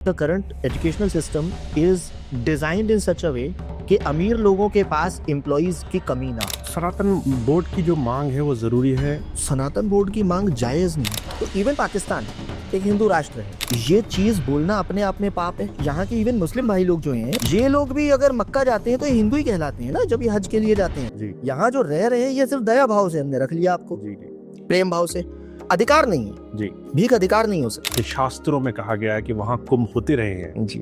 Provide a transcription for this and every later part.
The current educational system is designed in such a way कि अमीर लोगों के पास एम्प्लॉइज की कमी ना हो। सनातन बोर्ड की जो मांग है वो ज़रूरी है। सनातन बोर्ड की मांग जायज़ नहीं है। तो इवन पाकिस्तान एक हिंदू राष्ट्र है, ये चीज़ बोलना अपने आप में पाप है। यहाँ के इवन मुस्लिम भाई लोग जो हैं, ये लोग भी अगर मक्का जाते हैं तो ये हिंदू ही कहलाते हैं ना, जब ये हज के लिए जाते हैं। यहाँ जो रह रहे हैं ये सिर्फ दया भाव से हमने रख लिया आपको, प्रेम भाव से। अधिकार नहीं है जी, भीख अधिकार नहीं हो सकती। शास्त्रों में कहा गया है कि वहाँ कुंभ होते रहे हैं जी।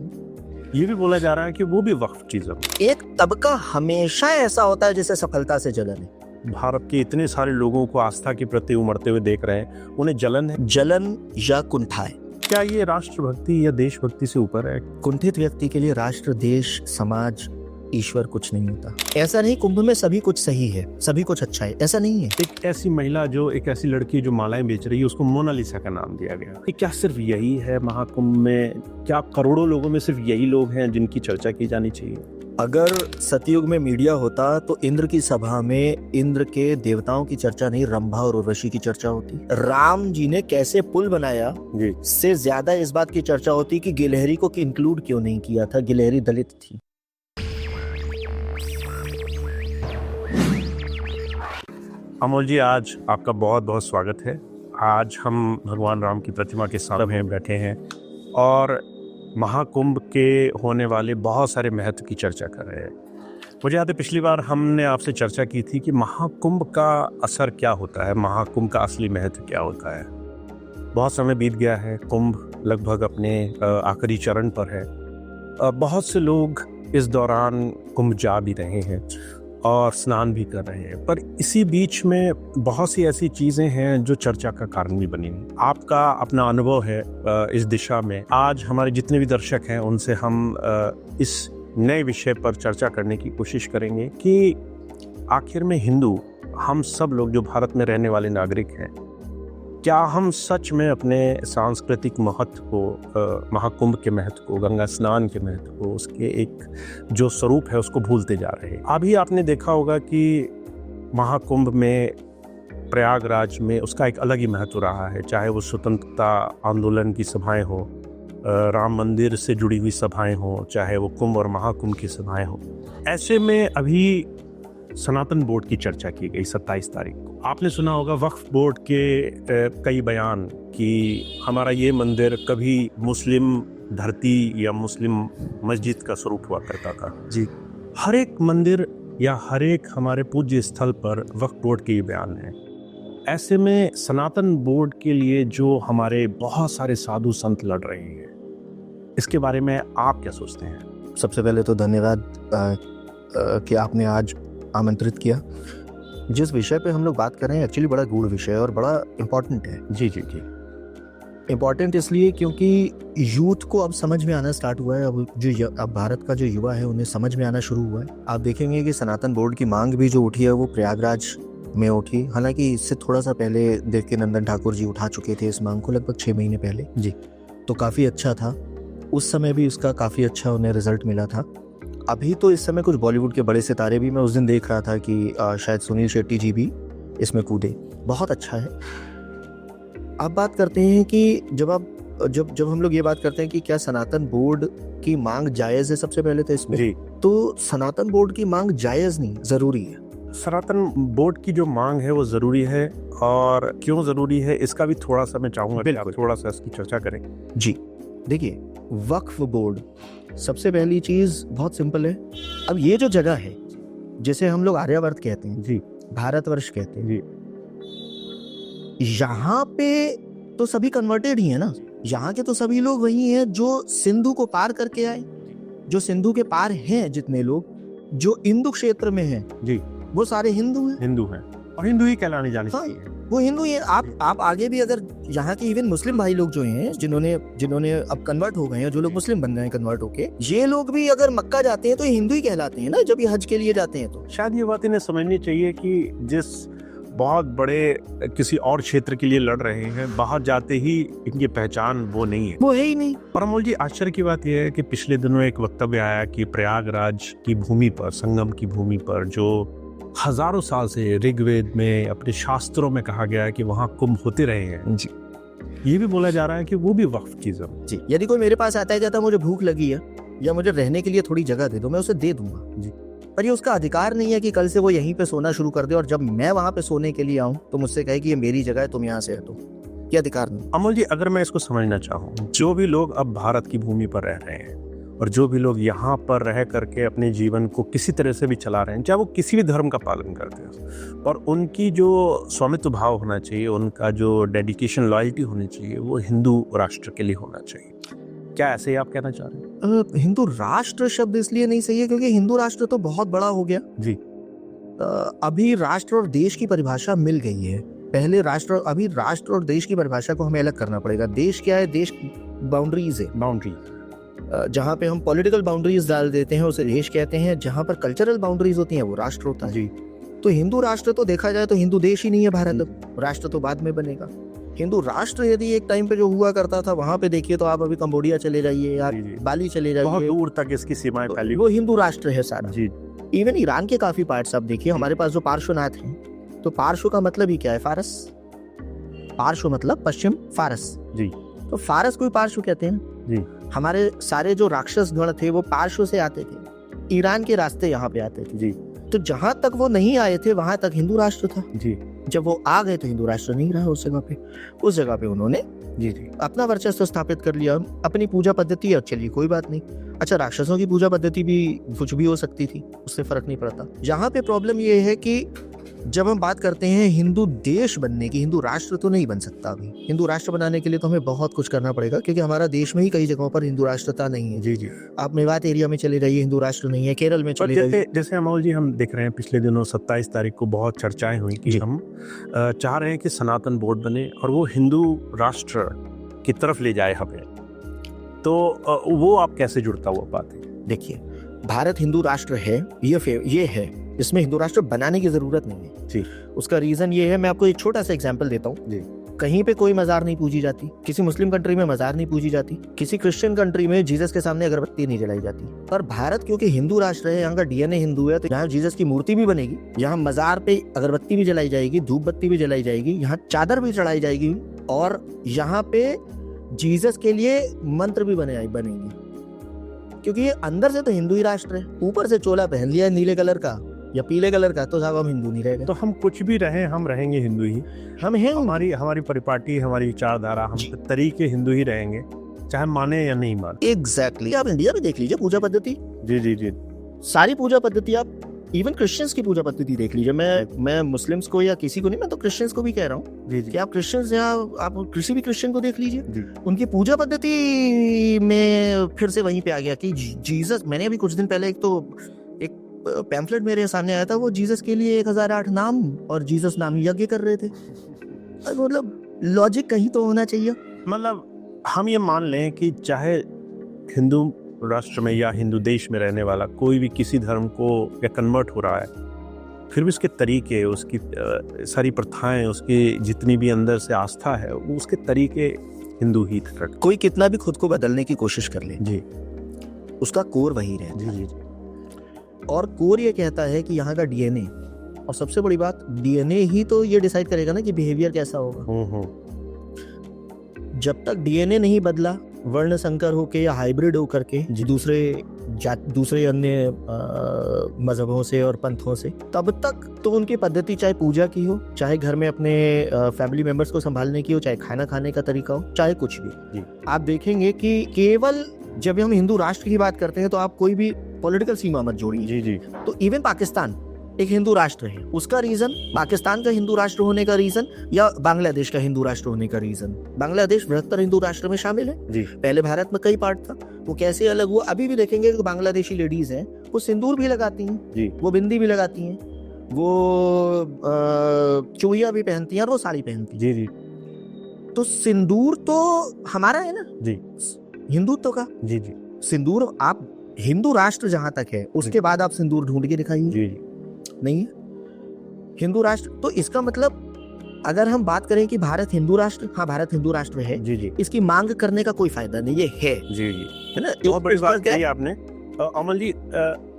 ये भी बोला जा रहा है कि वो भी वक्फ चीज़ है। एक तबका हमेशा ऐसा होता है जिसे सफलता से जलन है। भारत के इतने सारे लोगों को आस्था के प्रति उमड़ते हुए देख रहे हैं, उन्हें जलन है। जलन या कुंठा है। क्या ये राष्ट्रभक्ति या देशभक्ति से ऊपर है? कुंठित व्यक्ति के लिए राष्ट्र, देश, समाज, ईश्वर कुछ नहीं होता। ऐसा नहीं कुंभ में सभी कुछ सही है, सभी कुछ अच्छा है, ऐसा नहीं है। एक ऐसी महिला एक ऐसी लड़की जो मालाएं बेच रही है, उसको मोनालिसा का नाम दिया गया। क्या सिर्फ यही है महाकुंभ में? क्या करोड़ों लोगों में सिर्फ यही लोग हैं जिनकी चर्चा की जानी चाहिए? अगर सतयुग में मीडिया होता तो इंद्र की सभा में इंद्र के देवताओं की चर्चा नहीं, रंभा और उर्वशी की चर्चा होती। राम जी ने कैसे पुल बनाया जी, से ज्यादा इस बात की चर्चा होती कि गिलहरी को इंक्लूड क्यों नहीं किया था, गिलहरी दलित थी। अमोल जी, आज आपका बहुत बहुत स्वागत है। आज हम भगवान राम की प्रतिमा के सामने बैठे हैं और महाकुंभ के होने वाले बहुत सारे महत्व की चर्चा कर रहे हैं। मुझे याद है पिछली बार हमने आपसे चर्चा की थी कि महाकुंभ का असर क्या होता है, महाकुंभ का असली महत्व क्या होता है। बहुत समय बीत गया है, कुंभ लगभग अपने आखिरी चरण पर है। बहुत से लोग इस दौरान कुंभ जा भी रहे हैं और स्नान भी कर रहे हैं, पर इसी बीच में बहुत सी ऐसी चीज़ें हैं जो चर्चा का कारण भी बनी हैं। आपका अपना अनुभव है इस दिशा में। आज हमारे जितने भी दर्शक हैं उनसे हम इस नए विषय पर चर्चा करने की कोशिश करेंगे कि आखिर में हिंदू, हम सब लोग जो भारत में रहने वाले नागरिक हैं, क्या हम सच में अपने सांस्कृतिक महत्व को, महाकुंभ के महत्व को, गंगा स्नान के महत्व को, उसके एक जो स्वरूप है उसको भूलते जा रहे हैं? अभी आपने देखा होगा कि महाकुंभ में प्रयागराज में उसका एक अलग ही महत्व रहा है, चाहे वो स्वतंत्रता आंदोलन की सभाएं हो, राम मंदिर से जुड़ी हुई सभाएं हो, चाहे वो कुंभ और महाकुंभ की सभाएं हो। ऐसे में अभी सनातन बोर्ड की चर्चा की गई 27 तारीख को। आपने सुना होगा वक्फ बोर्ड के कई बयान कि हमारा ये मंदिर कभी मुस्लिम धरती या मुस्लिम मस्जिद का स्वरूप हुआ करता था। जी, हर एक मंदिर या हर एक हमारे पूज्य स्थल पर वक्फ बोर्ड के ये बयान है। ऐसे में सनातन बोर्ड के लिए जो हमारे बहुत सारे साधु संत लड़ रहे हैं, इसके बारे में आप क्या सोचते हैं? सबसे पहले तो धन्यवाद कि आपने आज आमंत्रित किया। जिस विषय पे हम लोग बात कर रहे हैं एक्चुअली बड़ा गूढ़ विषय है और बड़ा इम्पोर्टेंट है। जी जी जी। इम्पोर्टेंट इसलिए क्योंकि यूथ को अब समझ में आना स्टार्ट हुआ है। अब भारत का जो युवा है उन्हें समझ में आना शुरू हुआ है। आप देखेंगे कि सनातन बोर्ड की मांग भी जो उठी है वो प्रयागराज में उठी। हालांकि इससे थोड़ा सा पहले देवकीनंदन ठाकुर जी उठा चुके थे इस मांग को, लगभग 6 महीने पहले। जी, तो काफ़ी अच्छा था उस समय भी, उसका काफ़ी अच्छा उन्हें रिजल्ट मिला था। अभी तो इस समय कुछ बॉलीवुड के बड़े सितारे भी, मैं उस दिन देख रहा था कि शायद सुनील शेट्टी जी भी इसमें कूदे, बहुत अच्छा है। अब बात करते हैं कि जब हम लोग ये बात करते हैं कि क्या सनातन बोर्ड की मांग जायज़ है, सबसे पहले तो इसमें जी, तो सनातन बोर्ड की मांग जायज़ नहीं, ज़रूरी है। सनातन बोर्ड की जो मांग है वो ज़रूरी है, और क्यों ज़रूरी है इसका भी थोड़ा सा मैं चाहूँगा कि आप थोड़ा सा इसकी चर्चा करें। जी, देखिए, वक्फ बोर्ड, सबसे पहली चीज़ बहुत सिंपल है। अब ये जो जगह है जिसे हम लोग आर्यावर्त कहते हैं, जी, भारतवर्ष कहते हैं, जी, यहाँ पे तो सभी कन्वर्टेड ही है ना। यहाँ के तो सभी लोग वही हैं जो सिंधु को पार करके आए, जो सिंधु के पार हैं। जितने लोग जो इंदु क्षेत्र में हैं, जी, वो सारे हिंदू हैं। हिंदू हैं और हिंदू ही कहलाने जाने हाँ, चाहिए। वो हिंदू ही हैं। आप आगे भी अगर यहाँ के इवन मुस्लिम भाई लोग जो हैं, जिन्होंने अब कन्वर्ट हो गए हैं, जो लोग मुस्लिम बन गए हैं कन्वर्ट होके, ये लोग भी अगर मक्का जाते हैं तो हिंदू ही कहलाते हैं ना, जब ये हज के लिए जाते हैं। तो शायद ये बात इन्हें समझनी चाहिए कि जिस बहुत बड़े किसी और क्षेत्र के लिए लड़ रहे हैं, बाहर जाते ही इनकी पहचान वो नहीं है, वो है ही नहीं। पर अमोल जी, आश्चर्य की बात यह है कि पिछले दिनों एक वक्तव्य आया कि प्रयागराज की भूमि पर, संगम की भूमि पर, जो हजारों साल से ऋग्वेद में, अपने शास्त्रों में कहा गया है कि वहाँ कुंभ होते रहे हैं। जी, ये भी बोला जा रहा है कि वो भी वक्फ की जमीन। जी, यदि कोई मेरे पास आता है कहता मुझे भूख लगी है या मुझे रहने के लिए थोड़ी जगह दे दो, मैं उसे दे दूंगा जी। पर ये उसका अधिकार नहीं है कि कल से वो यहीं पे सोना शुरू कर दे और जब मैं वहां पे सोने के लिए आऊं तो मुझसे कहे कि ये मेरी जगह है, तुम यहाँ से हटो। ये अधिकार नहीं। अमोल जी, अगर मैं इसको समझना चाहूँ, जो भी लोग अब भारत की भूमि पर रह रहे हैं और जो भी लोग यहाँ पर रह करके अपने जीवन को किसी तरह से भी चला रहे हैं, चाहे वो किसी भी धर्म का पालन करते हैं, और उनकी जो स्वामित्व भाव होना चाहिए, उनका जो डेडिकेशन लॉयल्टी होनी चाहिए, वो हिंदू राष्ट्र के लिए होना चाहिए। क्या ऐसे ही आप कहना चाह रहे हैं? हिंदू राष्ट्र शब्द इसलिए नहीं सही है क्योंकि हिंदू राष्ट्र तो बहुत बड़ा हो गया जी। अभी राष्ट्र और देश की परिभाषा मिल गई है। पहले राष्ट्र, अभी राष्ट्र और देश की परिभाषा को हमें अलग करना पड़ेगा। देश क्या है? देश बाउंड्रीज है, बाउंड्री। जहाँ पे हम पॉलिटिकल बाउंड्रीज डाल देते हैं उसे देश कहते हैं, जहाँ पर कल्चरल बाउंड्रीज होती हैं वो राष्ट्र होता है जी। तो हिंदू राष्ट्र तो देखा जाए तो हिंदू देश ही नहीं है भारत, राष्ट्र तो बाद में बनेगा। हिंदू राष्ट्र यदि एक टाइम पे जो हुआ करता था वहां पे देखिए तो आप अभी कंबोडिया चले जाइए या बाली चले जाइए, बहुत दूर तक इसकी सीमाएं फैली, वो हिंदू राष्ट्र है सारा जी। इवन ईरान के काफी पार्ट्स आप देखिए, हमारे पास जो पार्श्वनाथ हैं, तो पार्श्व का मतलब ही क्या है? फारस। पार्श्व मतलब पश्चिम, फारस जी। तो फारस को पार्श्व कहते हैं जी। हमारे सारे जो राक्षस गण थे वो पार्श्व से आते थे, ईरान के रास्ते यहाँ पे आते थे जी। तो जहां तक वो नहीं आए थे वहां तक हिंदू राष्ट्र था जी। जब वो आ गए तो हिंदू राष्ट्र नहीं रहा उस जगह पे। उस जगह पे उन्होंने जी जी अपना वर्चस्व स्थापित कर लिया, अपनी पूजा पद्धति है, चलिए कोई बात नहीं। अच्छा, राक्षसों की पूजा पद्धति भी कुछ भी हो सकती थी, उससे फर्क नहीं पड़ता। यहाँ पे प्रॉब्लम ये है कि जब हम बात करते हैं हिंदू देश बनने की, हिंदू राष्ट्र तो नहीं बन सकता अभी। हिंदू राष्ट्र बनाने के लिए तो हमें बहुत कुछ करना पड़ेगा क्योंकि हमारा देश में ही कई जगहों पर हिंदू राष्ट्रता नहीं है। जी जी। आप मेवात एरिया में चले जाइए, हिंदू राष्ट्र नहीं है। केरल में चले जाइए, जैसे अमोल जी हम देख रहे हैं पिछले दिनों 27 तारीख को बहुत चर्चाएं हुई कि हम चाह रहे हैं कि सनातन बोर्ड बने और वो हिंदू राष्ट्र की तरफ ले जाए हमें, तो वो आप कैसे जुड़ता हुआ पाते हैं? देखिए, भारत हिंदू राष्ट्र है, ये है, इसमें हिंदू राष्ट्र बनाने की जरूरत नहीं है जी। उसका रीजन ये है, मैं आपको एक छोटा सा एग्जांपल देता हूँ जी। कहीं पे कोई मजार नहीं पूजी जाती, किसी मुस्लिम कंट्री में मजार नहीं पूजी जाती, किसी क्रिश्चियन कंट्री में जीसस के सामने अगरबत्ती नहीं जलाई जाती। पर भारत क्योंकि हिंदू राष्ट्र है, यहाँ का डीएनए हिंदू है, तो यहाँ जीसस की मूर्ति भी बनेगी, यहाँ मजार पे अगरबत्ती भी जलाई जाएगी, धूप बत्ती भी जलाई जाएगी, यहाँ चादर भी चढ़ाई जाएगी और यहाँ पे जीसस के लिए मंत्र भी बनेंगे क्योंकि ये अंदर से तो हिंदू ही राष्ट्र है। ऊपर से चोला पहन लिया नीले कलर का या पीले कलर का तो साहब हम हिंदू नहीं रहेंगे। तो हम कुछ भी रहें, हम रहेंगे हिंदू ही। हम हैं, हमारी परिपाटी, हमारी विचारधारा, हम तरीके हिंदू ही रहेंगे, चाहे माने या नहीं माने। एग्जैक्टली। आप इंडिया में देख लीजिए पूजा पद्धति, जी जी जी, सारी पूजा पद्धति, आप इवन क्रिश्चियंस की पूजा पद्धति देख लीजिए। मैं मुस्लिम्स को या किसी को नहीं, मैं तो क्रिश्चियंस को भी कह रहा हूँ जी जी। कि आप क्रिश्चियंस या आप किसी भी क्रिश्चियन को देख लीजिए, उनकी पूजा पद्धति में फिर से वहीं पे आ गया कि जीसस। मैंने अभी कुछ दिन पहले एक पैम्फलेट मेरे सामने आया था, वो जीसस के लिए 1008 नाम और जीसस नाम यज्ञ कर रहे थे। मतलब लॉजिक कहीं तो होना चाहिए। मतलब हम ये मान लें कि चाहे हिंदू राष्ट्र में या हिंदू देश में रहने वाला कोई भी किसी धर्म को या कन्वर्ट हो रहा है, फिर भी उसके तरीके, उसकी सारी प्रथाएं, उसकी जितनी भी अंदर से आस्था है, उसके तरीके हिंदू ही रख। कोई कितना भी खुद को बदलने की कोशिश कर ले जी, उसका कोर वही रहता है। जी। और कोर ये कहता है कि यहाँ का डीएनए, और सबसे बड़ी बात डीएनए ही तो ये डिसाइड करेगा ना कि बिहेवियर कैसा होगा। जब तक डीएनए नहीं बदला, वर्ण संकर होके या हाइब्रिड होकर के दूसरे अन्य मजहबों से और पंथों से, तब तक तो उनकी पद्धति चाहे पूजा की हो, चाहे घर में अपने फैमिली मेंबर्स को संभालने की हो, चाहे खाना खाने का तरीका हो, चाहे कुछ भी, आप देखेंगे कि केवल जब हम हिंदू राष्ट्र की बात करते हैं तो आप कोई भी पॉलिटिकल सीमा मत जोड़िए। जी जी। तो इवन पाकिस्तान एक हिंदू राष्ट्र है, उसका रीजन पाकिस्तान का हिंदू राष्ट्र होने का रीजन या बांग्लादेश का हिंदू राष्ट्र होने का रीजन, बांग्लादेश बृहत्तर हिंदू राष्ट्र में शामिल है जी। पहले भारत में कई पार्ट था, वो कैसे अलग हुआ। अभी भी देखेंगे कि बांग्लादेशी लेडीज हैं, वो सिंदूर भी लगाती हैं जी, वो बिंदी भी लगाती हैं, वो चूड़ियां भी पहनती हैं और वो साड़ी पहनती हैं। जी जी। तो सिंदूर तो हमारा है ना जी, हिंदुत्व का। जी जी। सिंदूर, आप हिंदू राष्ट्र जहां तक है उसके बाद आप सिंदूर ढूंढ के दिखाइए, जी जी, नहीं है हिंदू राष्ट्र। तो इसका मतलब अगर हम बात करें कि भारत हिंदू राष्ट्र, हाँ भारत हिंदू राष्ट्र है जी जी, इसकी मांग करने का कोई फायदा नहीं, ये है जी जी, है ना। बहुत बड़ी बात कही आपने अमल जी।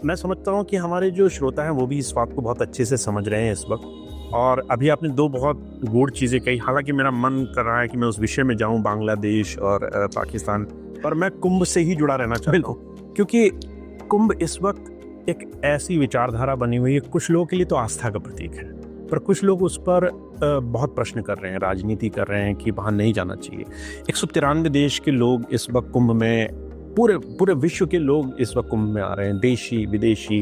मैं समझता हूँ कि हमारे जो श्रोता हैं वो भी इस बात को बहुत अच्छे से समझ रहे हैं इस वक्त और अभी आपने दो बहुत गूढ़ चीज़ें कही, हालांकि मेरा मन कर रहा है कि मैं उस विषय में जाऊं, बांग्लादेश और पाकिस्तान, पर मैं कुंभ से ही जुड़ा रहना चाहता हूँ, क्योंकि कुंभ इस वक्त एक ऐसी विचारधारा बनी हुई है, कुछ लोगों के लिए तो आस्था का प्रतीक है, पर कुछ लोग उस पर बहुत प्रश्न कर रहे हैं, राजनीति कर रहे हैं कि वहाँ नहीं जाना चाहिए। 193 देश के लोग इस वक्त कुंभ में, पूरे विश्व के लोग इस वक्त कुंभ में आ रहे हैं, देशी विदेशी,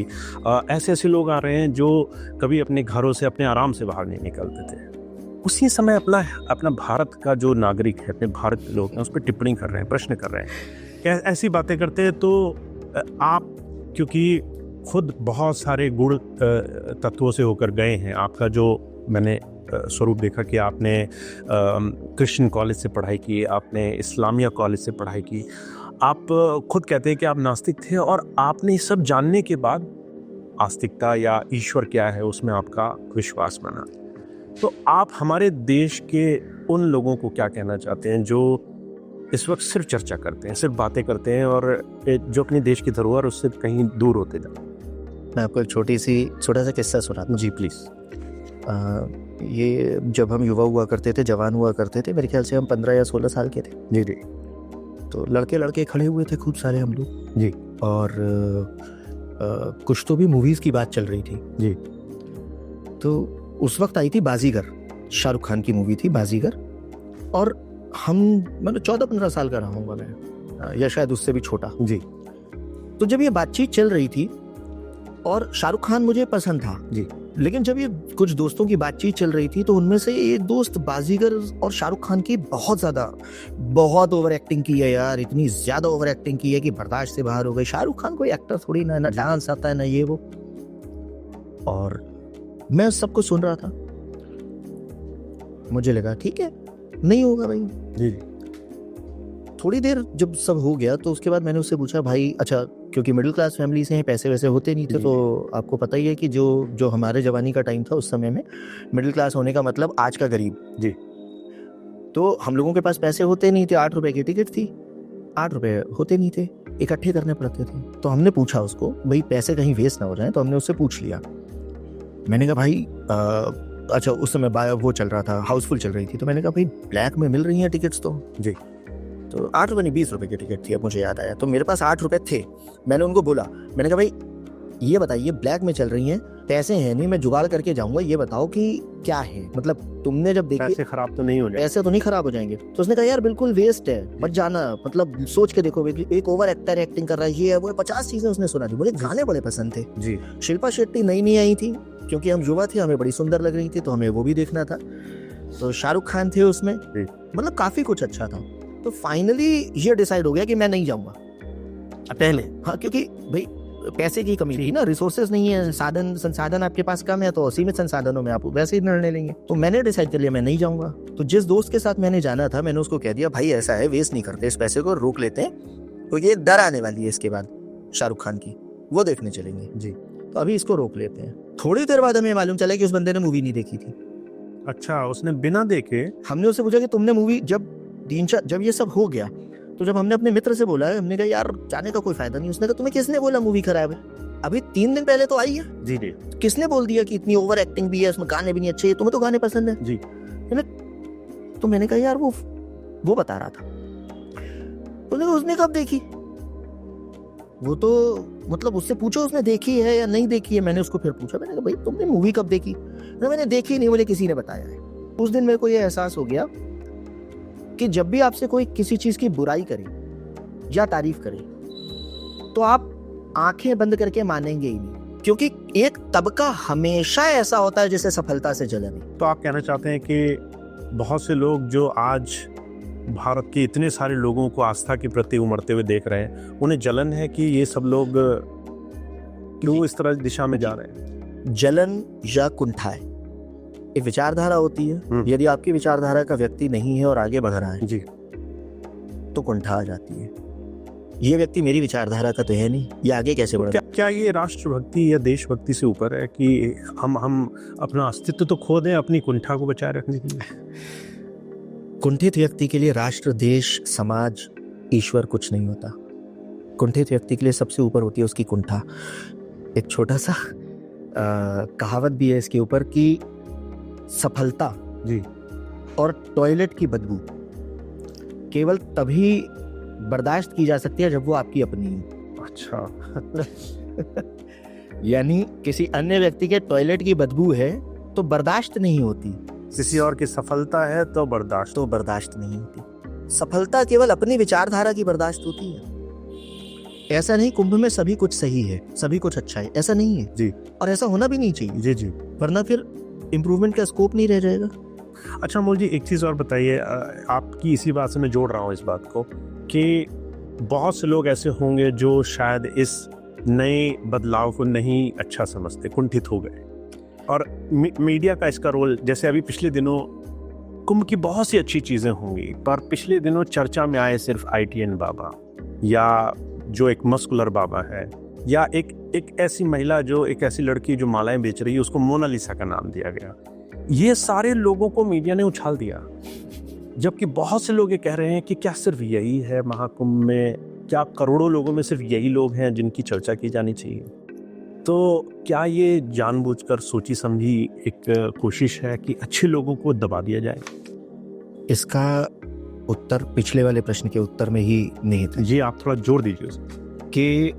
ऐसे लोग आ रहे हैं जो कभी अपने घरों से अपने आराम से बाहर नहीं निकलते थे। उसी समय अपना भारत का जो नागरिक है, अपने भारत के लोग हैं, उस पर टिप्पणी कर रहे हैं, प्रश्न कर रहे हैं, ऐसी बातें करते हैं। तो आप क्योंकि खुद बहुत सारे गुण तत्वों से होकर गए हैं, आपका जो मैंने स्वरूप देखा कि आपने क्रिश्चियन कॉलेज से पढ़ाई की, आपने इस्लामिया कॉलेज से पढ़ाई की, आप खुद कहते हैं कि आप नास्तिक थे, और आपने ये सब जानने के बाद आस्तिकता या ईश्वर क्या है उसमें आपका विश्वास बना। तो आप हमारे देश के उन लोगों को क्या कहना चाहते हैं जो इस वक्त सिर्फ चर्चा करते हैं, सिर्फ बातें करते हैं, और जो अपने देश की धरोहर उससे कहीं दूर होते जाते हैं? मैं आपको एक छोटा सा किस्सा सुनाता हूँ। जी प्लीज़। ये जब हम युवा हुआ करते थे, जवान हुआ करते थे, मेरे ख्याल से हम 15 या 16 साल के थे। जी जी। तो लड़के खड़े हुए थे खूब सारे हम लोग जी। और कुछ तो भी मूवीज़ की बात चल रही थी जी। तो उस वक्त आई थी बाजीगर, शाहरुख खान की मूवी थी बाजीगर, और मतलब 14-15 साल का रहा हूँगा मैं, या शायद उससे भी छोटा। जी। तो जब ये बातचीत चल रही थी, और शाहरुख खान मुझे पसंद था जी, लेकिन जब ये कुछ दोस्तों की बातचीत चल रही थी तो उनमें से एक दोस्त बाजीगर और शाहरुख खान की बहुत ओवर एक्टिंग की है यार, इतनी ज्यादा ओवर एक्टिंग की है कि बर्दाश्त से बाहर हो गई। शाहरुख खान कोई एक्टर थोड़ी ना डांस आता है ना ये वो। और मैं सब कुछ सुन रहा था, मुझे लगा ठीक है, नहीं होगा भाई। जी। थोड़ी देर जब सब हो गया तो उसके बाद मैंने उससे पूछा, भाई अच्छा, क्योंकि मिडिल क्लास फैमिली से हैं, पैसे वैसे होते नहीं थे, तो आपको पता ही है कि जो हमारे जवानी का टाइम था उस समय में, मिडिल क्लास होने का मतलब आज का गरीब। जी। तो हम लोगों के पास पैसे होते नहीं थे, 8 रुपए की टिकट थी, 8 रुपए होते नहीं थे, इकट्ठे करने पड़ते थे। तो हमने पूछा उसको, भाई पैसे कहीं वेस्ट ना हो जाए, तो हमने उससे पूछ लिया। मैंने कहा भाई अच्छा, उस समय वो चल रहा था, हाउसफुल चल रही थी, तो मैंने कहा भाई ब्लैक में मिल रही हैं टिकट्स तो? जी। तो 8 रुपए नहीं, 20 रुपए की टिकट थी, अब मुझे याद आया। तो मेरे पास 8 रुपए थे। मैंने उनको बोला, मैंने कहा भाई ये बताइए, ब्लैक में चल रही हैं, पैसे हैं नहीं, मैं जुगाड़ करके जाऊंगा, ये बताओ कि क्या है, मतलब तुमने जब देखी पैसे खराब तो नहीं हो जाए? पैसे तो नहीं खराब हो जाएंगे। तो उसने कहा यार बिल्कुल वेस्ट है, मत जाना, मतलब सोच के देखो, एक ओवर एक्टर एक्टिंग कर रहा है, ये है वो है, 50 चीजें उसने सुना दी। मुझे गाने बड़े पसंद थे। जी। शिल्पा शेट्टी नई आई थी, क्योंकि हम युवा थे, हमें बड़ी सुंदर लग रही थी, तो हमें वो भी देखना था। तो शाहरुख खान थे उसमें, मतलब काफी कुछ अच्छा था। तो फाइनली ये डिसाइड हो गया कि मैं नहीं जाऊंगा पहले। हाँ, क्योंकि भाई पैसे की कमी थी ना, रिसोर्सेज नहीं है, संसाधन आपके पास कम है, तो सीमित संसाधनों में आप वैसे ही निर्णय लेंगे। तो मैंने डिसाइड कर लिया मैं नहीं जाऊंगा। तो जिस दोस्त के साथ मैंने जाना था, मैंने उसको कह दिया भाई ऐसा है, वेस्ट नहीं करते, इस पैसे को रोक लेते हैं, तो ये डर आने वाली है इसके बाद शाहरुख खान की, वो देखने चलेंगे। जी। तो अभी इसको रोक लेते हैं। थोड़ी देर बाद हमें मालूम चला कि उस बंदे ने मूवी नहीं देखी थी। अच्छा, उसने बिना देखे? हमने उससे पूछा कि तुमने मूवी, जब ये सब हो गया, तो जब हमने अपने मित्र से बोला, हमने कहा यार जाने का कोई फायदा नहीं, उसने कहा तुम्हें किसने बोला मूवी खराब है, अभी 3 दिन पहले तो आई है। जी जी। किसने बोल दिया कि इतनी ओवर एक्टिंग भी है, उसमें गाने भी नहीं अच्छे, तुम्हें तो गाने पसंद है। जी। तो मैंने कहा यार वो बता रहा था। उसने कब देखी? वो तो मतलब उससे पूछो उसने देखी है या नहीं देखी है। मैंने उसको फिर पूछा, मैंने कहा भाई तुमने मूवी कब देखी? मैंने देखी नहीं, मुझे किसी ने बताया है। उस दिन मेरे को ये एहसास हो गया कि जब भी आपसे कोई किसी चीज की बुराई करे या तारीफ करे, तो आप आंखें बंद करके मानेंगे ही नहीं, क्योंकि एक तबका हमेशा ऐसा होता है जिसे सफलता से जलन है। तो आप कहना चाहते हैं कि बहुत से लोग जो आज भारत के इतने सारे लोगों को आस्था के प्रति उमड़ते हुए देख रहे हैं, उन्हें जलन है कि ये सब लोग क्यों इस तरह दिशा में जा रहे हैं? जलन या कुंठा है, एक विचारधारा होती है। यदि आपकी विचारधारा का व्यक्ति नहीं है और आगे बढ़ रहा है जी, तो कुंठा आ जाती है। ये व्यक्ति मेरी विचारधारा का तो है नहीं, ये आगे कैसे बढ़? क्या ये राष्ट्रभक्ति या देशभक्ति से ऊपर है कि हम अपना अस्तित्व तो खो दें अपनी कुंठा को बचाए रखने के लिए? कुंठित व्यक्ति के लिए राष्ट्र, देश, समाज, ईश्वर कुछ नहीं होता। कुंठित व्यक्ति के लिए सबसे ऊपर होती है उसकी कुंठा। एक छोटा सा कहावत भी है इसके ऊपर कि सफलता जी और टॉयलेट की बदबू केवल तभी बर्दाश्त की जा सकती है जब वो आपकी अपनी हो। अच्छा यानी किसी अन्य व्यक्ति के टॉयलेट की बदबू है तो बर्दाश्त नहीं होती, किसी और की सफलता है तो बर्दाश्त। तो बर्दाश्त नहीं होती। सफलता केवल अपनी विचारधारा की बर्दाश्त होती है। ऐसा नहीं कुंभ में सभी कुछ सही है, सभी कुछ अच्छा है, ऐसा नहीं है जी और ऐसा होना भी नहीं चाहिए, जी जी। वरना फिर इम्प्रूवमेंट का स्कोप नहीं रह जाएगा। अच्छा अमोल जी, एक चीज़ और बताइए, आपकी इसी बात से मैं जोड़ रहा हूँ इस बात को कि बहुत से लोग ऐसे होंगे जो शायद इस नए बदलाव को नहीं अच्छा समझते, कुंठित हो गए, और मीडिया का इसका रोल, जैसे अभी पिछले दिनों कुंभ की बहुत सी अच्छी चीज़ें होंगी, पर पिछले दिनों चर्चा में आए सिर्फ ITN बाबा, या जो एक मस्कुलर बाबा है, या एक ऐसी महिला, जो एक ऐसी लड़की जो मालाएं बेच रही है, उसको मोनालिसा का नाम दिया गया। ये सारे लोगों को मीडिया ने उछाल दिया, जबकि बहुत से लोग ये कह रहे हैं कि क्या सिर्फ यही है महाकुंभ में, क्या करोड़ों लोगों में सिर्फ यही लोग हैं जिनकी चर्चा की जानी चाहिए? तो क्या ये जानबूझकर सोची समझी एक कोशिश है कि अच्छे लोगों को दबा दिया जाए? इसका उत्तर पिछले वाले प्रश्न के उत्तर में ही निहित है। जी, आप थोड़ा जोर दीजिए उस कि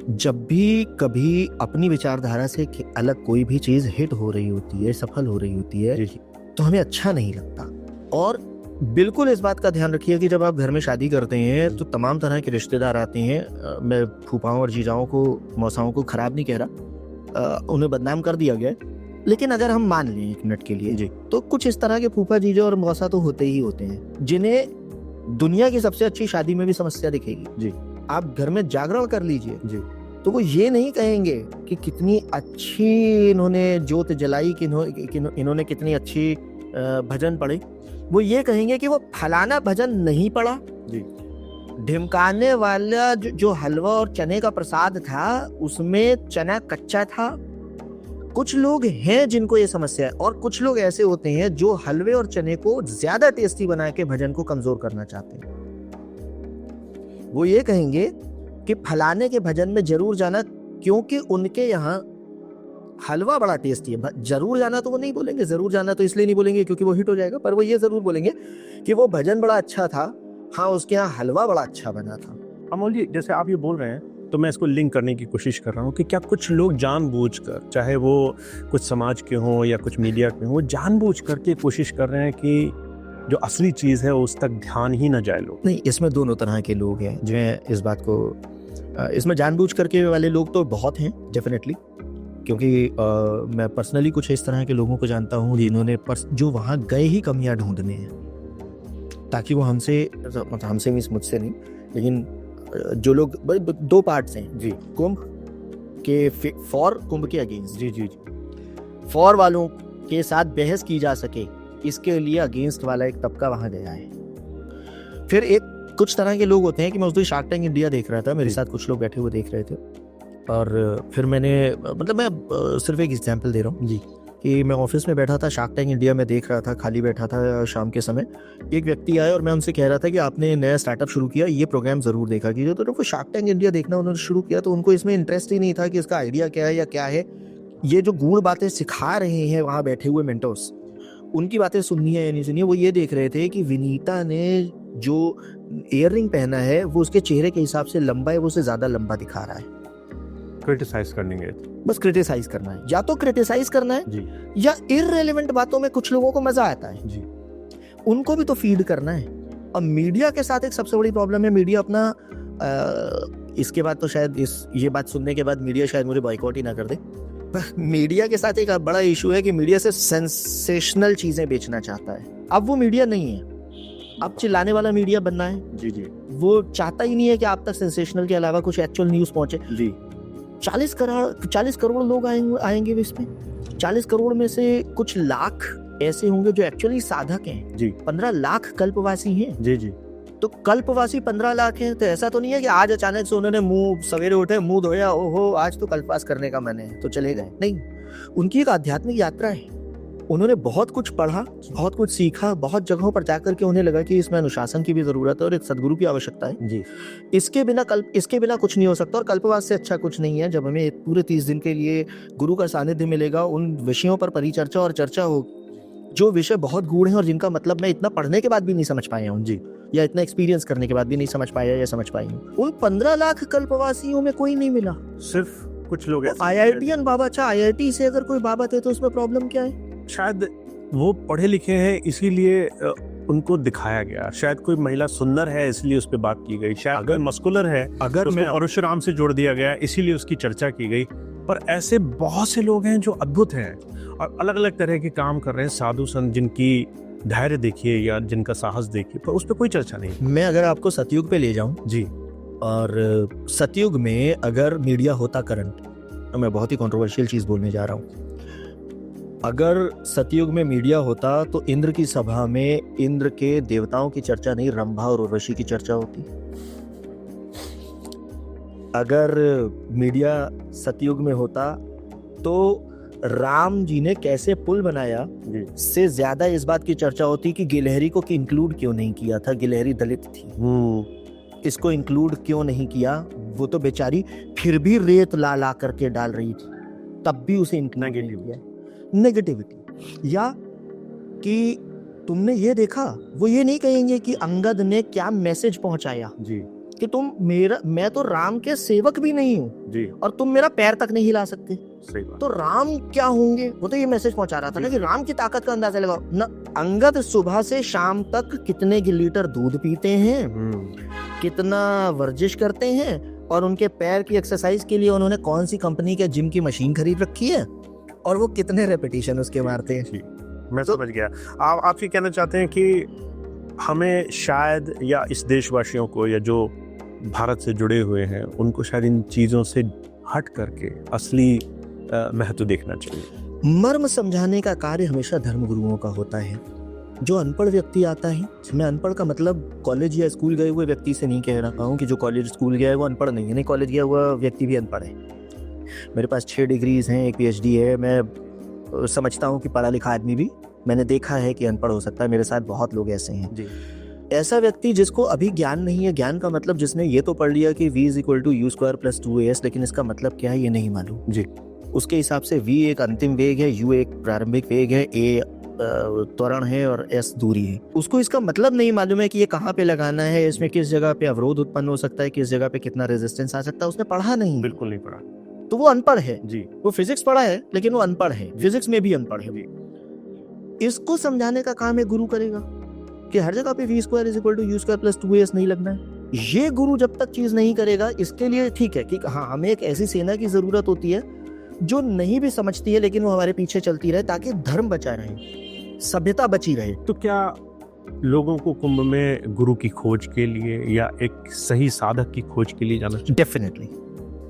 जब भी कभी अपनी विचारधारा से अलग कोई भी चीज हिट हो रही होती है, सफल हो रही होती है, जी। तो हमें अच्छा नहीं लगता। और बिल्कुल इस बात का ध्यान रखिए कि जब आप घर में शादी करते हैं तो तमाम तरह के रिश्तेदार आते हैं। मैं फूफाओं और जीजाओं को, मौसाओं को खराब नहीं कह रहा, उन्हें बदनाम कर दिया गया है, लेकिन अगर हम मान लें एक मिनट के लिए जी, तो कुछ इस तरह के फूफा जीजा और मौसा तो होते ही होते हैं जिन्हें दुनिया की सबसे अच्छी शादी में भी समस्या दिखेगी। जी, आप घर में जागरण कर लीजिए जी, तो वो ये नहीं कहेंगे कि कितनी अच्छी इन्होंने जोत जलाई, कि इन्होंने कितनी अच्छी भजन पढ़े। वो ये कहेंगे कि वो फलाना भजन नहीं पढ़ा, जी, ढिमकाने वाला जो हलवा और चने का प्रसाद था उसमें चना कच्चा था। कुछ लोग हैं जिनको ये समस्या है, और कुछ लोग ऐसे होते हैं जो हलवे और चने को ज्यादा टेस्टी बना के भजन को कमजोर करना चाहते हैं। वो ये कहेंगे कि फलाने के भजन में जरूर जाना क्योंकि उनके यहाँ हलवा बड़ा टेस्टी है। जरूर जाना तो वो नहीं बोलेंगे, जरूर जाना तो इसलिए नहीं बोलेंगे क्योंकि वो हिट हो जाएगा, पर वो ये जरूर बोलेंगे कि वो भजन बड़ा अच्छा था, हाँ उसके यहाँ हलवा बड़ा अच्छा बना था। अमोल जी, जैसे आप ये बोल रहे हैं तो मैं इसको लिंक करने की कोशिश कर रहा हूँ कि क्या कुछ लोग जानबूझकर, चाहे वो कुछ समाज के हों या कुछ मीडिया के हों, जानबूझ करके कोशिश कर रहे हैं कि जो असली चीज़ है उस तक ध्यान ही न जाए लोग? नहीं, इसमें दोनों तरह के लोग हैं जो हैं इस बात को, इसमें जानबूझ करके वाले लोग तो बहुत हैं डेफिनेटली, क्योंकि मैं पर्सनली कुछ इस तरह के लोगों को जानता हूँ जिन्होंने जो वहाँ गए ही कमियां ढूंढने हैं ताकि वो हमसे मीन्स मुझसे नहीं, लेकिन जो लोग दो पार्ट्स हैं जी, कुंभ के फॉर, कुंभ के against. Ji ji ji. For वालों के साथ बहस की जा सके इसके लिए अगेंस्ट वाला एक तबका वहां गया है। फिर एक कुछ तरह के लोग होते हैं कि मैं उस दिन शार्क टैंक इंडिया देख रहा था, मेरे साथ कुछ लोग बैठे हुए देख रहे थे, और फिर मैंने, मतलब मैं सिर्फ एक एग्जांपल दे रहा हूँ जी, कि मैं ऑफिस में बैठा था, शार्क टैंक इंडिया में देख रहा था, खाली बैठा था शाम के समय। एक व्यक्ति आया और मैं उनसे कह रहा था कि आपने नया स्टार्टअप शुरू किया, ये प्रोग्राम जरूर देखा कीजिए। तो जब वो शार्क टैंक इंडिया देखना उन्होंने शुरू किया तो उनको इसमें इंटरेस्ट ही नहीं था कि इसका आइडिया क्या है या क्या है। ये जो गूढ़ बातें सिखा रहे हैं वहाँ बैठे हुए मेंटर्स, उनकी बातें सुननी है या नहीं सुननी है, वो ये देख रहे थे कि विनीता ने जो ईयररिंग पहना है वो उसके चेहरे के हिसाब से लंबा है, वो उससे ज्यादा लंबा दिखा रहा है। क्रिटिसाइज करने गए, बस क्रिटिसाइज करना है, या तो क्रिटिसाइज करना है जी, या इररिलेवेंट बातों में कुछ लोगों को मजा आता है जी, उनको भी तो फीड करना है। अब मीडिया के साथ एक सबसे बड़ी प्रॉब्लम है, मीडिया अपना इसके बाद तो शायद ये बात सुनने के बाद मीडिया शायद मुझे बॉयकॉट ही ना कर दे, मीडिया के साथ एक बड़ा इशू है कि मीडिया से सेंसेशनल चीजें बेचना चाहता है। अब वो मीडिया नहीं है, अब चिल्लाने वाला मीडिया बनना है। जी जी, वो चाहता ही नहीं है कि आप तक सेंसेशनल के अलावा कुछ एक्चुअल न्यूज पहुंचे। जी, 40 करोड़ लोग आएंगे इसमें। 40 करोड़ में से कुछ लाख ऐसे होंगे जो एक्चुअली साधक हैं जी, 15 लाख कल्पवासी हैं जी जी, तो कल्पवासी 15 लाख हैं। तो ऐसा तो नहीं है कि आज अचानक से उन्होंने सवेरे उठे, मुंह धोया, ओहो आज तो कल्पवास करने का मन है तो चले गए। नहीं, उनकी एक आध्यात्मिक यात्रा है। उन्होंने बहुत कुछ पढ़ा, बहुत कुछ सीखा, बहुत जगहों पर जाकर के उन्हें लगा कि इसमें अनुशासन की भी जरूरत है और एक सदगुरु की आवश्यकता है जी। इसके बिना कुछ नहीं हो सकता। और कल्पवास से अच्छा कुछ नहीं है जब हमें पूरे 30 दिन के लिए गुरु का सानिध्य मिलेगा, उन विषयों पर परिचर्चा और चर्चा हो जो विषय बहुत गूढ़ हैं और जिनका मतलब मैं इतना पढ़ने के बाद भी नहीं समझ पाया हूँ जी, या इतना एक्सपीरियंस करने के बाद भी नहीं समझ पाया या समझ पाई हूँ, उन 15 लाख कल्पवासियों में कोई नहीं मिला। सिर्फ कुछ लोग ऐसे IITian बाबा, अच्छा IIT से अगर कोई बाबा थे तो उसमें प्रॉब्लम क्या है? शायद वो पढ़े लिखे हैं इसीलिए उनको दिखाया गया, शायद कोई महिला सुंदर है इसलिए उस पर बात की गई, शायद अगर मस्कुलर है अगर मैं परशुराम से जोड़ दिया गया इसीलिए उसकी चर्चा की गई। पर ऐसे बहुत से लोग हैं जो अद्भुत हैं और अलग अलग तरह के काम कर रहे हैं, साधु संत जिनकी धैर्य देखिए या जिनका साहस देखिए, पर उस पर कोई चर्चा नहीं। मैं अगर आपको सतयुग पे ले जाऊं जी, और सतयुग में अगर मीडिया होता करंट, तो मैं बहुत ही कंट्रोवर्शियल चीज बोलने जा रहा हूं, अगर सतयुग में मीडिया होता तो इंद्र की सभा में इंद्र के देवताओं की चर्चा नहीं, रंभा और उर्वशी की चर्चा होती। अगर मीडिया सतयुग में होता तो राम जी ने कैसे पुल बनाया से ज्यादा इस बात की चर्चा होती कि गिलहरी को इंक्लूड क्यों नहीं किया था, गिलहरी दलित थी, इसको इंक्लूड क्यों नहीं किया, वो तो बेचारी फिर भी रेत ला ला करके डाल रही थी, तब भी उसे इंक्लूड नहीं किया। नेगेटिविटी, या कि तुमने ये देखा, वो ये नहीं कहेंगे कि अंगद ने क्या मैसेज पहुंचाया जी, कि मैं तो राम के सेवक भी नहीं हूँ जी, और तुम मेरा पैर तक नहीं हिला सकते, सही बात। तो राम क्या होंगे? वो तो ये मैसेज पहुंचा रहा था ना कि राम की ताकत का अंदाजा लगाओ ना। अंगद सुबह से शाम तक कितने लीटर दूध पीते हैं, कितना वर्जिश करते हैं, और उनके पैर की एक्सरसाइज के लिए उन्होंने कौन सी कंपनी के जिम की मशीन खरीद रखी है, और वो कितने रेपिटेशन उसके मारते हैं। मैं समझ गया। आप ये कहना चाहते हैं कि हमें शायद, या इस देशवासियों को, या जो भारत से जुड़े हुए हैं, उनको शायद इन चीज़ों से हट करके असली महत्व देखना चाहिए। मर्म समझाने का कार्य हमेशा धर्मगुरुओं का होता है। जो अनपढ़ व्यक्ति आता है, मैं अनपढ़ का मतलब कॉलेज या स्कूल गए हुए व्यक्ति से नहीं कह रहा हूँ कि जो कॉलेज स्कूल गया है वो अनपढ़ नहीं है, नहीं, कॉलेज गया हुआ व्यक्ति भी अनपढ़ है। मेरे पास 6 डिग्रीज हैं, एक PhD है। मैं समझता हूँ कि पढ़ा लिखा आदमी भी मैंने देखा है कि अनपढ़ हो सकता है। मेरे साथ बहुत लोग ऐसे हैं जी। ऐसा व्यक्ति जिसको अभी ज्ञान नहीं है, ज्ञान का मतलब जिसने ये तो पढ़ लिया कि v = u² + 2as, लेकिन इसका मतलब क्या है ये नहीं मालूम जी। उसके हिसाब से v एक अंतिम वेग है, u एक प्रारंभिक वेग है, a त्वरण है और s दूरी है। उसको इसका मतलब नहीं मालूम है कि ये कहाँ पे लगाना है, इसमें किस जगह पे अवरोध उत्पन्न हो सकता है, किस जगह पे कितना रेजिस्टेंस आ सकता है, उसने पढ़ा नहीं, बिल्कुल नहीं पढ़ा, तो वो अनपढ़ है जी। वो फिजिक्स पढ़ा है लेकिन वो अनपढ़ है, फिजिक्स में भी अनपढ़ है। इसको समझाने का काम एक गुरु करेगा कि हर जगह पे v² = u² + 2as नहीं लगना है। ये गुरु जब तक चीज नहीं करेगा, इसके लिए ठीक है कि हाँ, हमें एक ऐसी सेना की जरूरत होती है जो नहीं भी समझती है लेकिन वो हमारे पीछे चलती रहे, ताकि धर्म बचा रहे, सभ्यता बची रहे। तो क्या लोगों को कुंभ में गुरु की खोज के लिए या एक सही साधक की खोज के लिए जाना चाहिए? डेफिनेटली।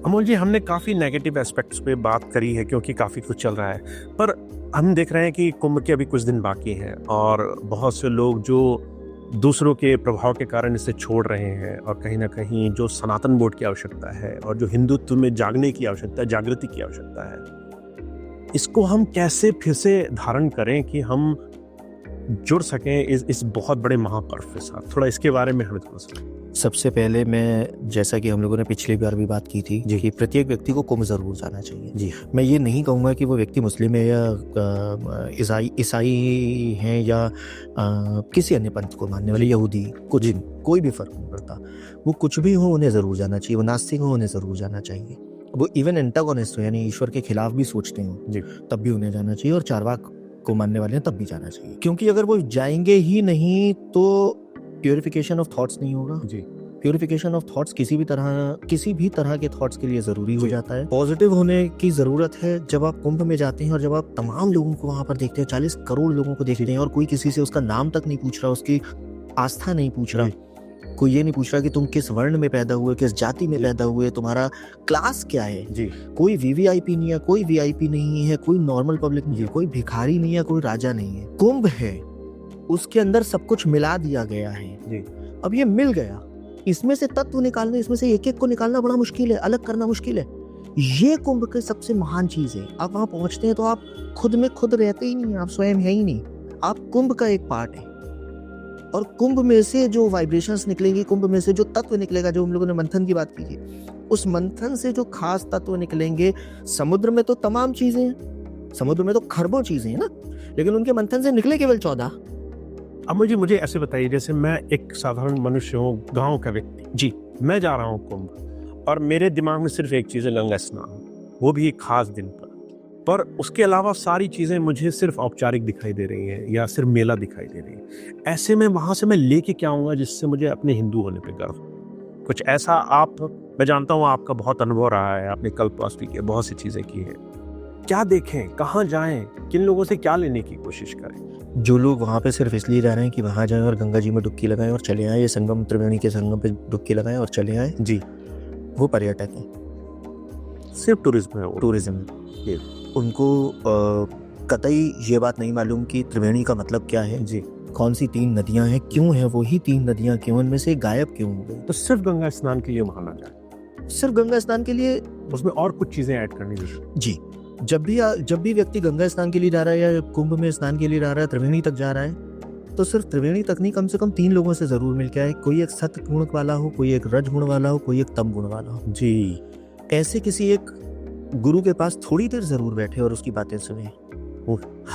अमोल जी, हमने काफ़ी नेगेटिव एस्पेक्ट्स पे बात करी है क्योंकि काफ़ी कुछ चल रहा है, पर हम देख रहे हैं कि कुंभ के अभी कुछ दिन बाकी हैं और बहुत से लोग जो दूसरों के प्रभाव के कारण इसे छोड़ रहे हैं, और कहीं ना कहीं जो सनातन बोर्ड की आवश्यकता है और जो हिंदुत्व में जागने की आवश्यकता है, जागृति की आवश्यकता है, इसको हम कैसे फिर से धारण करें कि हम जुड़ सकें इस बहुत बड़े महापर्व के साथ? थोड़ा इसके बारे में हमें थोड़ा सा। सबसे पहले मैं, जैसा कि हम लोगों ने पिछली बार भी बात की थी जी, कि प्रत्येक व्यक्ति को कुंभ जरूर जाना चाहिए जी। मैं ये नहीं कहूँगा कि वो व्यक्ति मुस्लिम है या ईसाई हैं या किसी अन्य पंथ को मानने वाले, यहूदी, कुछ कोई भी फर्क नहीं पड़ता। वो कुछ भी हो, उन्हें जरूर जाना चाहिए। वो नास्तिक हो, उन्हें जरूर जाना चाहिए। वो इवन एंटागोनिस्ट हो, यानी ईश्वर के खिलाफ भी सोचते हो जी, तब भी उन्हें जाना चाहिए। और चारवाक को मानने वाले हैं तब भी जाना चाहिए, क्योंकि अगर वो जाएंगे ही नहीं तो प्योरिफिकेशन ऑफ थॉट्स नहीं होगा जी। प्योरिफिकेशन ऑफ थॉट्स किसी भी तरह के थॉट्स के लिए जरूरी हो जाता है। पॉजिटिव होने की जरूरत है। जब आप कुंभ में जाते हैं और जब आप तमाम लोगों को वहां पर देखते हैं, 40 करोड़ लोगों को देखते हैं, और कोई किसी से उसका नाम तक नहीं पूछ रहा, उसकी आस्था नहीं पूछ रहा, कोई ये नहीं पूछ रहा कि तुम किस वर्ण में पैदा हुए, किस जाति में पैदा हुए, तुम्हारा क्लास क्या है जी। कोई VVIP नहीं है, कोई VIP नहीं है, कोई नॉर्मल पब्लिक नहीं है, कोई भिखारी नहीं है, कोई राजा नहीं है। कुंभ है, उसके अंदर सब कुछ मिला दिया गया है जी। अब ये मिल गया, इसमें से तत्व निकालना, इसमें से एक एक को निकालना बड़ा मुश्किल है, अलग करना मुश्किल है। ये कुंभ की सबसे महान चीज है। आप वहां पहुंचते हैं तो आप खुद में खुद रहते ही नहीं, आप स्वयं है ही नहीं, आप कुंभ का एक पार्ट है। और कुंभ में से जो वाइब्रेशंस निकलेंगी, कुंभ में से जो तत्व निकलेगा, जो हम लोगों ने मंथन की बात की थी, उस मंथन से जो खास तत्व निकलेंगे, समुद्र में तो तमाम चीजें हैं, समुद्र में तो खरबों चीजें हैं ना, लेकिन उनके मंथन से निकले केवल 14। अब मुझे ऐसे बताइए, जैसे मैं एक साधारण मनुष्य हूँ, गांव का व्यक्ति जी, मैं जा रहा हूँ कुंभ और मेरे दिमाग में सिर्फ एक चीज़ है, गंगा स्नान, वो भी एक खास दिन पर उसके अलावा सारी चीज़ें मुझे सिर्फ औपचारिक दिखाई दे रही हैं या सिर्फ मेला दिखाई दे रही है। ऐसे में वहाँ से मैं लेके क्या आऊँगा जिससे मुझे अपने हिंदू होने पे गर्व? कुछ ऐसा आप, मैं जानता हूँ आपका बहुत अनुभव रहा है, आपने कल्पवास्तु की बहुत सी चीज़ें की हैं, क्या देखें, कहाँ जाएं, किन लोगों से क्या लेने की कोशिश करें? जो लोग वहाँ पे सिर्फ इसलिए जा रहे हैं कि वहाँ जाएं और गंगा जी में डुबकी लगाएं और चले आएं, ये संगम त्रिवेणी के संगम पे डुबकी लगाएं और चले आएं जी, वो पर्यटक हैं, सिर्फ टूरिज्म है वो। टूरिज्म है। उनको कतई ये बात नहीं मालूम कि त्रिवेणी का मतलब क्या है जी, कौन सी 3 नदियां हैं, क्यों है वो ही 3 नदियां, क्यों उनमें से गायब क्यों हो गई। तो सिर्फ गंगा स्नान के लिए वहाँ ना जाए, सिर्फ गंगा स्नान के लिए, उसमें और कुछ चीज़ें ऐड करनी चाहिए जी। जब भी व्यक्ति गंगा स्नान के लिए जा रहा है या कुंभ में स्नान के लिए जा रहा है, त्रिवेणी तक जा रहा है, तो सिर्फ त्रिवेणी तक नहीं, कम से कम 3 लोगों से जरूर मिल के आए। कोई एक सत्य गुण वाला हो, कोई एक रज गुण वाला हो, कोई एक तम गुण वाला हो जी। ऐसे किसी एक गुरु के पास थोड़ी देर जरूर बैठे और उसकी बातें सुने।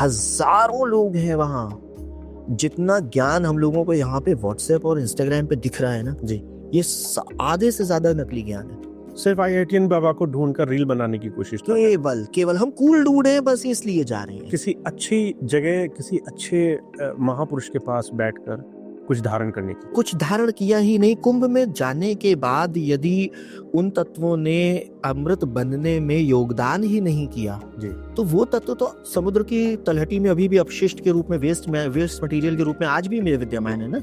हजारों लोग हैं वहाँ। जितना ज्ञान हम लोगों को यहाँ पे व्हाट्सएप और इंस्टाग्राम पे दिख रहा है ना जी, ये आधे से ज्यादा नकली ज्ञान है। सिर्फ IITian बाबा को ढूंढकर रील बनाने की कोशिश कर रहे हैं। केवल हम कूल ढूंढे हैं, बस इसलिए जा रहे हैं। किसी अच्छी जगह, किसी अच्छे महापुरुष के पास बैठकर कुछ धारण करने की, कुछ धारण किया ही नहीं। कुंभ में जाने के बाद यदि उन तत्वों ने अमृत बनने में योगदान ही नहीं किया जी, तो वो तत्व तो समुद्र की तलहटी में अभी भी अपशिष्ट के रूप में, वेस्ट मटेरियल के रूप में आज भी विद्यमान है ना।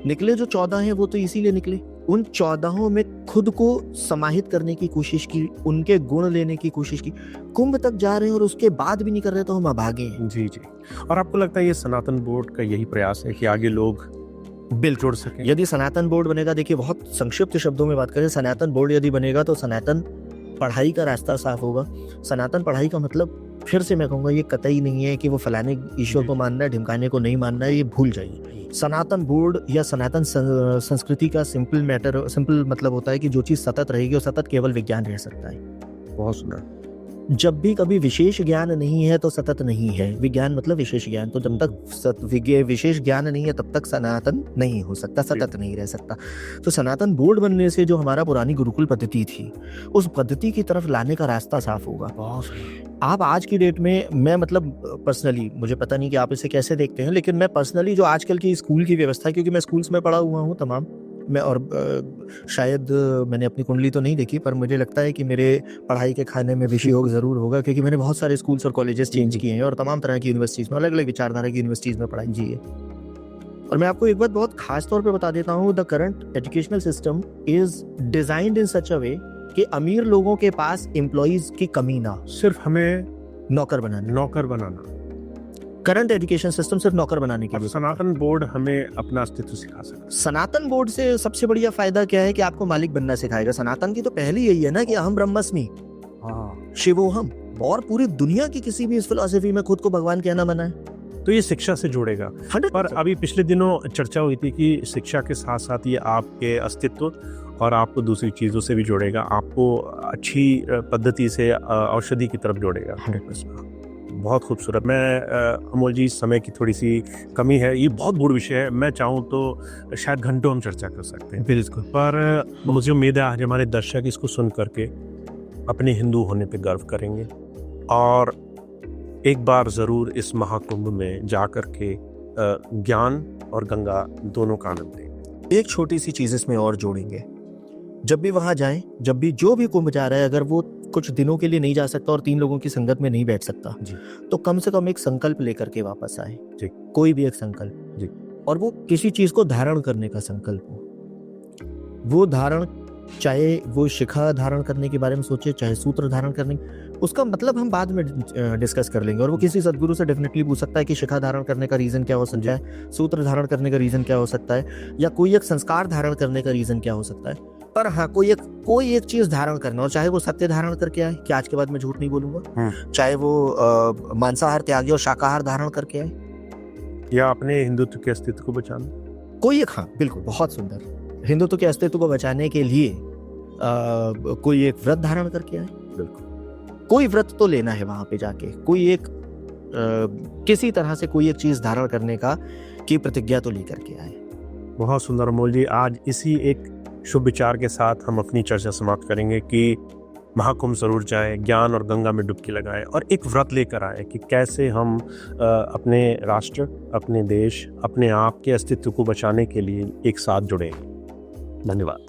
निकले जो 14 हैं वो तो इसीलिए निकले। उन 14 में खुद को समाहित करने की कोशिश की, उनके गुण लेने की कोशिश की। कुंभ तक जा रहे हैं और उसके बाद भी नहीं कर रहे तो हम अभागे हैं। जी जी। और आपको लगता है ये सनातन बोर्ड का यही प्रयास है कि आगे लोग बिल जोड़ सकें? यदि सनातन बोर्ड बनेगा, देखिए बहुत संक्षिप्त शब्दों में बात करें, सनातन बोर्ड यदि बनेगा तो सनातन पढ़ाई का रास्ता साफ होगा। सनातन पढ़ाई का मतलब, फिर से मैं कहूँगा, ये कतई नहीं है कि वो फलाने ईश्वर को मानना है, ढिमकाने को नहीं मानना है, ये भूल जाइए। सनातन बोर्ड या सनातन संस्कृति का सिंपल मतलब होता है कि जो चीज़ सतत रहेगी वो सतत केवल विज्ञान रह सकता है। बहुत सुना। जब भी कभी विशेष ज्ञान नहीं है तो सतत नहीं है। विज्ञान मतलब विशेष ज्ञान, तो जब तक विशेष ज्ञान नहीं है तब तक सनातन नहीं हो सकता, सतत नहीं रह सकता। तो सनातन बोर्ड बनने से जो हमारा पुरानी गुरुकुल पद्धति थी, उस पद्धति की तरफ लाने का रास्ता साफ होगा। आप आज की डेट में, मैं मतलब पर्सनली, मुझे पता नहीं कि आप इसे कैसे देखते हैं, लेकिन मैं पर्सनली जो आजकल की स्कूल की व्यवस्था, क्योंकि मैं स्कूल्स में पढ़ा हुआ हूँ तमाम, मैं और शायद मैंने अपनी कुंडली तो नहीं देखी, पर मुझे लगता है कि मेरे पढ़ाई के खाने में विषय योग जरूर होगा, क्योंकि मैंने बहुत सारे स्कूल्स और कॉलेजेस चेंज किए हैं और तमाम तरह की यूनिवर्सिटीज़ में, अलग अलग विचारधारा की यूनिवर्सिटीज़ में पढ़ाई की है। और मैं आपको एक बात बहुत खास तौर पे बता देता हूँ, the current educational system is designed in such a way कि अमीर लोगों के पास एम्प्लॉइज की कमी ना, सिर्फ हमें नौकर बनाना। करंट एजुकेशन सिस्टम सिर्फ नौकर बनाने के लिए। सनातन बोर्ड हमें अपना अस्तित्व सिखा सकता है। सनातन बोर्ड से सबसे बढ़िया फायदा क्या है कि आपको मालिक बनना सिखाएगा। सनातन की तो पहले यही है ना कि अहम ब्रह्मस्मि शिवोहम, और पूरी दुनिया की किसी भी इस फिलॉसफी में खुद को भगवान कहना मना है। तो ये शिक्षा से जोड़ेगा। पर अभी पिछले दिनों चर्चा हुई थी कि शिक्षा के साथ साथ ये आपके अस्तित्व और आपको दूसरी चीज़ों से भी जोड़ेगा, आपको अच्छी पद्धति से औषधि की तरफ जोड़ेगा। 100%। बहुत खूबसूरत। मैं अमोल जी, समय की थोड़ी सी कमी है, ये बहुत बड़ा विषय है, मैं चाहूँ तो शायद घंटों हम चर्चा कर सकते हैं। बिल्कुल। पर मुझे उम्मीद है आज हमारे दर्शक इसको सुन करके अपने हिंदू होने पे गर्व करेंगे और एक बार ज़रूर इस महाकुंभ में जा कर के ज्ञान और गंगा दोनों का आनंद लें। एक छोटी सी चीज़ इसमें और जोड़ेंगे, जब भी वहां जाएं, जब भी जो भी कुंभ जा रहा है, अगर वो कुछ दिनों के लिए नहीं जा सकता और 3 लोगों की संगत में नहीं बैठ सकता जी, तो कम से कम एक संकल्प लेकर के वापस आए जी, कोई भी एक संकल्प जी, और वो किसी चीज को धारण करने का संकल्प हो। वो धारण, चाहे वो शिखा धारण करने के बारे में सोचे, चाहे सूत्र धारण करने, उसका मतलब हम बाद में डिस्कस कर लेंगे। और वो किसी सदगुरु से डेफिनेटली पूछ सकता है कि शिखा धारण करने का रीजन क्या हो सकता है, सूत्र धारण करने का रीजन क्या हो सकता है, या कोई एक संस्कार धारण करने का रीजन क्या हो सकता है। पर हाँ, कोई एक चीज धारण करना, और चाहे वो सत्य धारण करके आए कि आज के बाद मैं झूठ नहीं बोलूंगा, चाहे वो मांसाहार त्यागी और शाकाहार धारण करके आए, या अपने हिंदुत्व के अस्तित्व को बचाना, कोई एक, हाँ बिल्कुल, बहुत सुंदर, हिंदुत्व के अस्तित्व को बचाने के लिए कोई एक व्रत धारण करके आए। बिल्कुल, कोई व्रत तो लेना है वहां पे जाके, कोई एक किसी तरह से कोई एक चीज़ धारण करने का की प्रतिज्ञा तो लेकर के आए। बहुत सुंदर अमोल जी, आज इसी एक शुभ विचार के साथ हम अपनी चर्चा समाप्त करेंगे कि महाकुंभ जरूर जाएं, ज्ञान और गंगा में डुबकी लगाएं और एक व्रत लेकर आए कि कैसे हम अपने राष्ट्र, अपने देश, अपने आप के अस्तित्व को बचाने के लिए एक साथ जुड़ें। धन्यवाद।